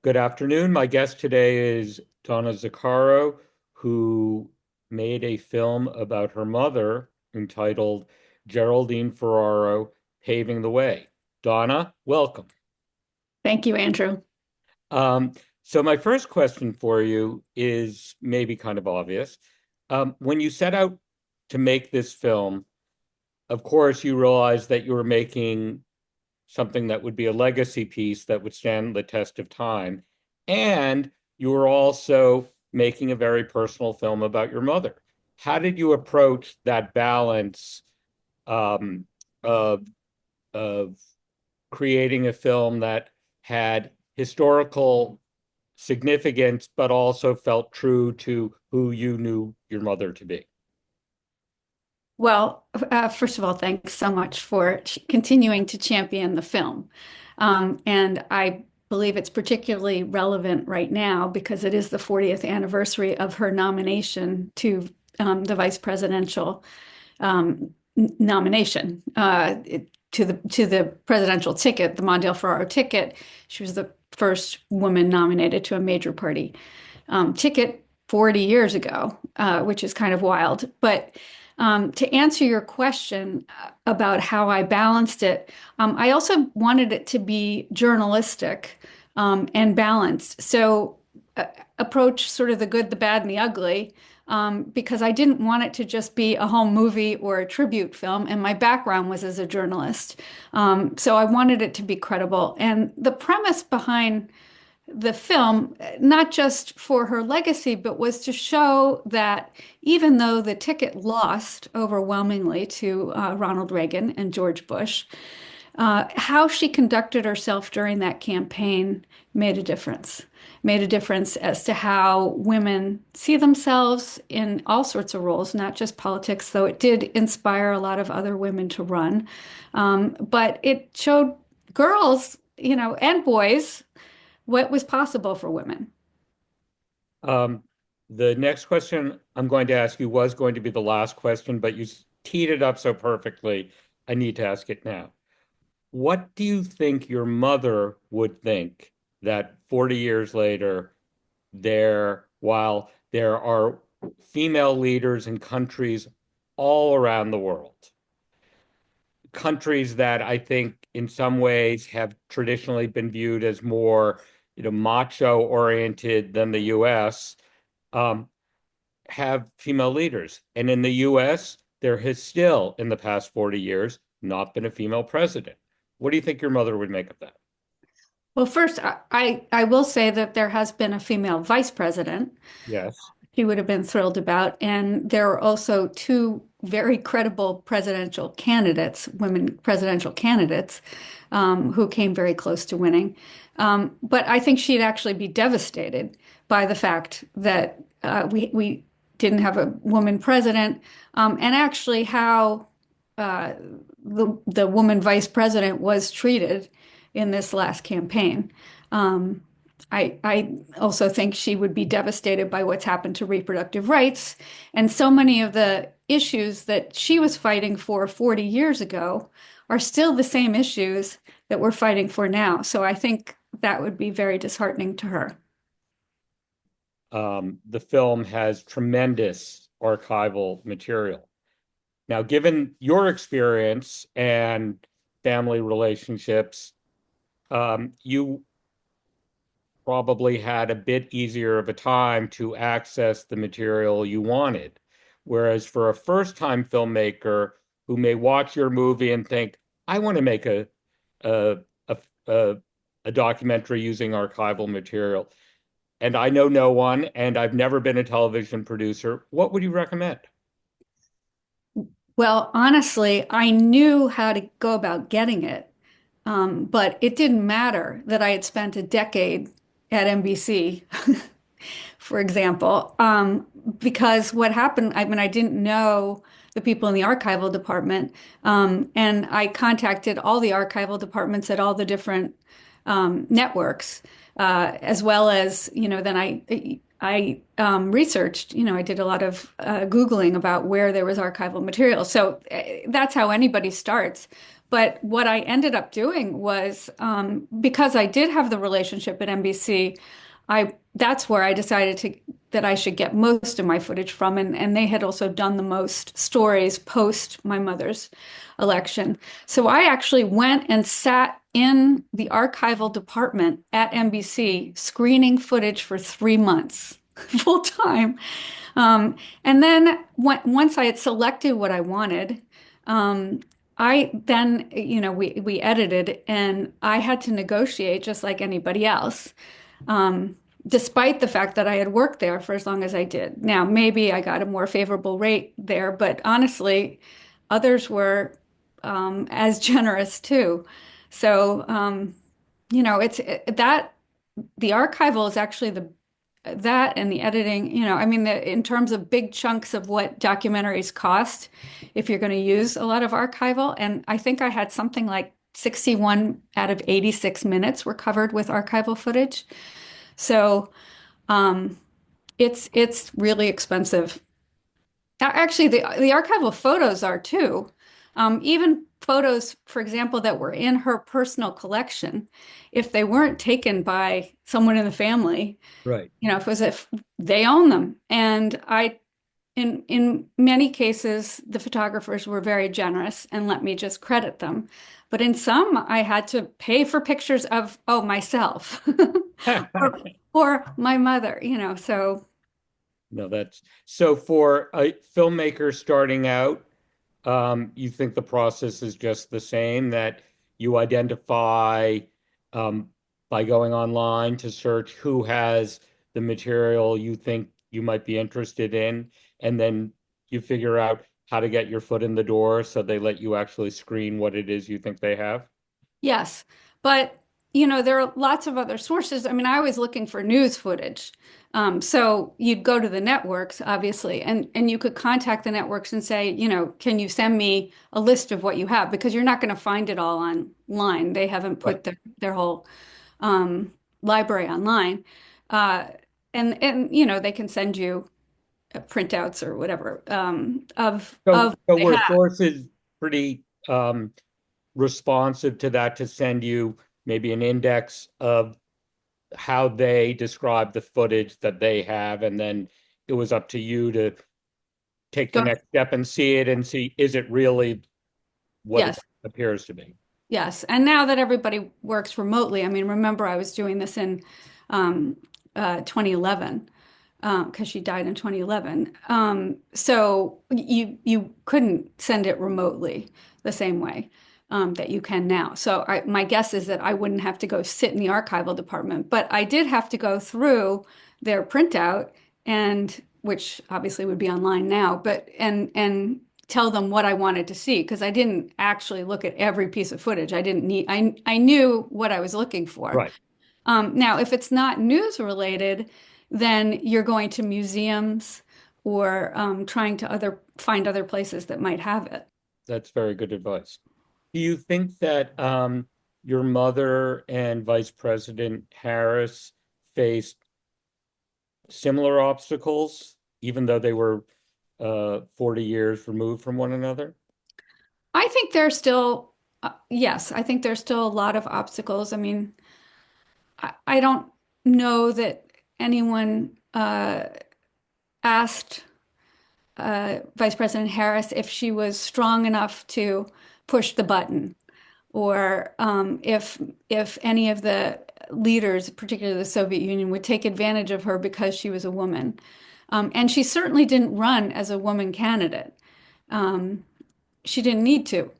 Good afternoon. My guest today is Donna Zaccaro, who made a film about her mother entitled Geraldine Ferraro, Paving the Way. Donna, welcome. Thank you, Andrew. Um, so my first question for you is maybe kind of obvious. When you set out to make this film, of course, you realized that you were making something that would be a legacy piece that would stand the test of time. And you were also making a very personal film about your mother. How did you approach that balance um, of, of creating a film that had historical significance, but also felt true to who you knew your mother to be? Well, first of all, thanks so much for continuing to champion the film. And I believe it's particularly relevant right now because it is the 40th anniversary of her nomination to the vice presidential nomination to the presidential ticket, the Mondale Ferraro ticket. She was the first woman nominated to a major party ticket 40 years ago, which is kind of wild. But to answer your question about how I balanced it, I also wanted it to be journalistic and balanced. So approach sort of the good, the bad, and the ugly, because I didn't want it to just be a home movie or a tribute film. And my background was as a journalist. So I wanted it to be credible. And the premise behind the film, not just for her legacy, but was to show that even though the ticket lost overwhelmingly to Ronald Reagan and George Bush, how she conducted herself during that campaign made a difference. Made a difference as to how women see themselves in all sorts of roles, not just politics, though it did inspire a lot of other women to run. But it showed girls, and boys what was possible for women. Um, the next question I'm going to ask you was going to be the last question, but you teed it up so perfectly. I need to ask it now. What do you think your mother would think that 40 years later, while there are female leaders in countries all around the world, countries that I think in some ways have traditionally been viewed as more, macho oriented than the US, um, have female leaders. And in the US, there has still, in the past 40 years, not been a female president. What do you think your mother would make of that? Well, first, I will say that there has been a female vice president. Yes. She would have been thrilled about. And there are also two very credible presidential candidates, women presidential candidates, who came very close to winning. But I think she'd actually be devastated by the fact that we didn't have a woman president, and actually how the woman vice president was treated in this last campaign. Um, I also think she would be devastated by what's happened to reproductive rights. And so many of the issues that she was fighting for 40 years ago are still the same issues that we're fighting for now. So I think that would be very disheartening to her. The film has tremendous archival material. Now, given your experience and family relationships, you probably had a bit easier of a time to access the material you wanted. Whereas for a first-time filmmaker who may watch your movie and think, I want to make a, a, a, a documentary using archival material, and I know no one, and I've never been a television producer, what would you recommend? Well, honestly, I knew how to go about getting it, but it didn't matter that I had spent a decade at NBC, for example, because what happened, I mean, I didn't know the people in the archival department, and I contacted all the archival departments at all the different networks, as well as, then I researched, I did a lot of Googling about where there was archival material. So that's how anybody starts. But what I ended up doing was, because I did have the relationship at NBC, that's where I decided that I should get most of my footage from, and they had also done the most stories post my mother's election. So I actually went and sat in the archival department at NBC screening footage for 3 months full time. And then once I had selected what I wanted, I then, we edited, and I had to negotiate just like anybody else, despite the fact that I had worked there for as long as I did. Now, maybe I got a more favorable rate there, but honestly, others were as generous too. So, it's that the archival is actually that and the editing, I mean, in terms of big chunks of what documentaries cost, if you're going to use a lot of archival, and I think I had something like 61 out of 86 minutes were covered with archival footage. So, it's really expensive. Actually, the archival photos are too. Even photos, for example, that were in her personal collection, if they weren't taken by someone in the family, Right. if they own them. And in many cases, the photographers were very generous and let me just credit them. But in some, I had to pay for pictures of, myself or my mother, so. No, that's so for a filmmaker starting out, you think the process is just the same, that you identify um, by going online to search who has the material you think you might be interested in, and then you figure out how to get your foot in the door so they let you actually screen what it is you think they have. Yes, but there are lots of other sources. I mean, I was looking for news footage. So you'd go to the networks, obviously, and you could contact the networks and say, can you send me a list of what you have? Because you're not going to find it all online. They haven't Right. put their whole library online. Uh, and they can send you printouts or whatever of So what they were have. sources pretty responsive to that to send you maybe an index of how they describe the footage that they have, and then it was up to you to take the Go, next step and see it and see is it really what it yes. appears to be. Yes, and now that everybody works remotely, I mean, remember I was doing this in um, 2011 because she died in 2011. So you couldn't send it remotely the same way that you can now. So my guess is that I wouldn't have to go sit in the archival department, but I did have to go through their printout, and which obviously would be online now, but and tell them what I wanted to see because I didn't actually look at every piece of footage. I didn't need, I knew what I was looking for. Right. Now, if it's not news related, then you're going to museums or trying to find other places that might have it. That's very good advice. Do you think that your mother and Vice President Harris faced similar obstacles, even though they were 40 years removed from one another? I think there's still, yes, I think there's still a lot of obstacles. I mean, I don't know that anyone asked Vice President Harris if she was strong enough to push the button, or if any of the leaders, particularly the Soviet Union, would take advantage of her because she was a woman. And she certainly didn't run as a woman candidate. Um, she didn't need to.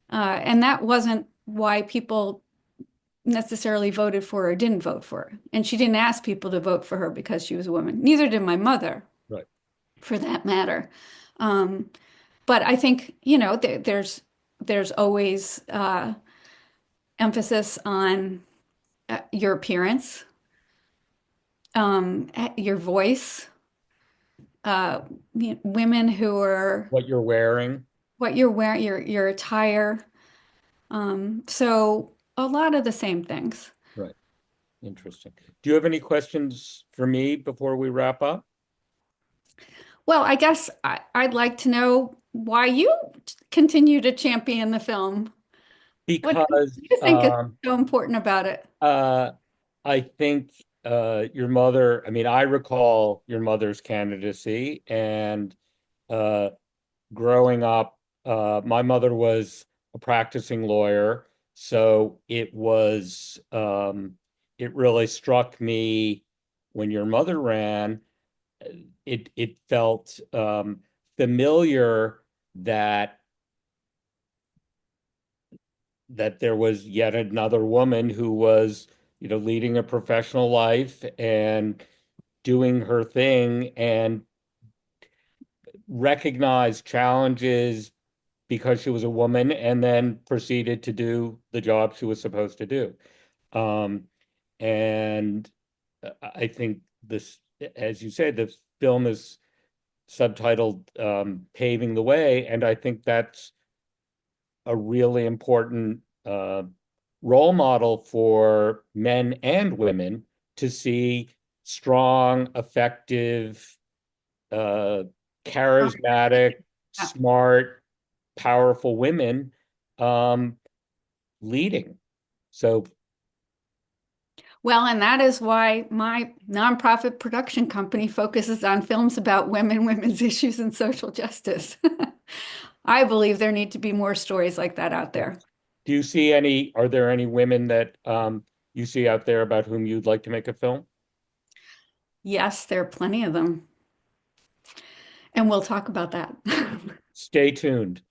And that wasn't why people necessarily voted for her or didn't vote for her. And she didn't ask people to vote for her because she was a woman. Neither did my mother, Right. for that matter. Um, but I think, there's always emphasis on your appearance, your voice, uh, women who are What you're wearing? what you're wearing, your attire. So a lot of the same things. Right. Interesting. Do you have any questions for me before we wrap up? Well, I guess I'd like to know why you continue to champion the film. What do because you think is so important about it? uh, I think your mother, I mean, I recall your mother's candidacy, and uh, growing up, my mother was a practicing lawyer, so it really struck me when your mother ran. It felt familiar that there was yet another woman who was, leading a professional life and doing her thing and recognized challenges because she was a woman and then proceeded to do the job she was supposed to do. Um, and I think this, as you said, the film is subtitled Paving the Way. And I think that's a really important role model for men and women to see strong, effective, uh, charismatic, smart, powerful women um, leading. So, Well, and that is why my nonprofit production company focuses on films about women, women's issues, and social justice. I believe there need to be more stories like that out there. do you see any, are there any women that you see out there about whom you'd like to make a film? Yes, there are plenty of them. And we'll talk about that. Stay tuned.